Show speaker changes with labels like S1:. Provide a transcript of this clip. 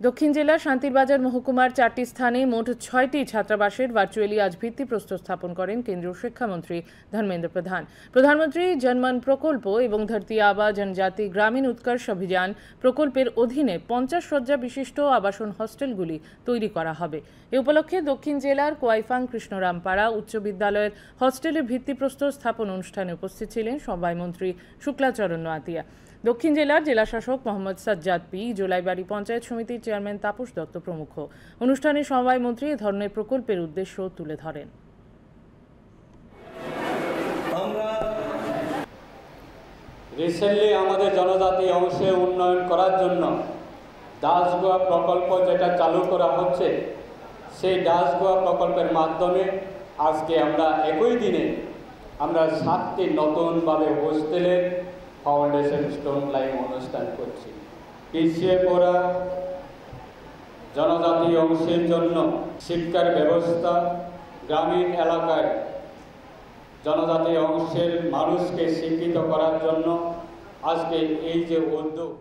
S1: দক্ষিণ জেলার শান্তিরবাজার মহকুমার 4টি স্থানে মোট 6টি ছাত্রাবাসের ভার্চুয়ালি আজ ভিত্তিপ্রস্তর স্থাপন করেন কেন্দ্রীয় শিক্ষামন্ত্রী ধর্মেন্দ্র প্রধান। প্রধানমন্ত্রী জনমন প্রকল্প এবং ধরতি আবা জনজাতি গ্রামীণ উৎকর্ষ অভিযান প্রকল্পের অধীনে 50 শয্যা বিশিষ্ট আবাসন হস্টেলগুলি তৈরি করা হবে। এ উপলক্ষে দক্ষিণ জেলার কোয়াইফাং কৃষ্ণরামপাড়া উচ্চ বিদ্যালয়ের হস্টেলের ভিত্তিপ্রস্তর স্থাপন অনুষ্ঠানে উপস্থিত ছিলেন সভামন্ত্রী শুক্লাচরণ আতিয়া। দক্ষিণ জেলার জেলাশাসক মোহাম্মদ সাজ্জাদ পি, জোলাইবাড়ি পঞ্চায়েত সমিতির চেয়ারম্যান তাপস দত্ত প্রমুখ। অনুষ্ঠানে সভামন্ত্রী এ ধরনের প্রকল্পের উদ্দেশ্য তুলে ধরেন।
S2: রিসেন্টলি আমাদের জনজাতি অংশে উন্নয়ন করার জন্য দাসগোয়া প্রকল্প যেটা চালু করা হচ্ছে, সেই দাসগোয়া প্রকল্পের মাধ্যমে আজকে আমরা একই দিনে আমরা 7টি নতুনভাবে হোস্টেলের ফাউন্ডেশন স্টোন লাইন অনুষ্ঠান করছি। পিছিয়ে পড়া জনজাতি অংশের জন্য শিক্ষার ব্যবস্থা, গ্রামীণ এলাকায় জনজাতি অংশের মানুষকে শিক্ষিত করার জন্য আজকে এই যে উদ্যোগ।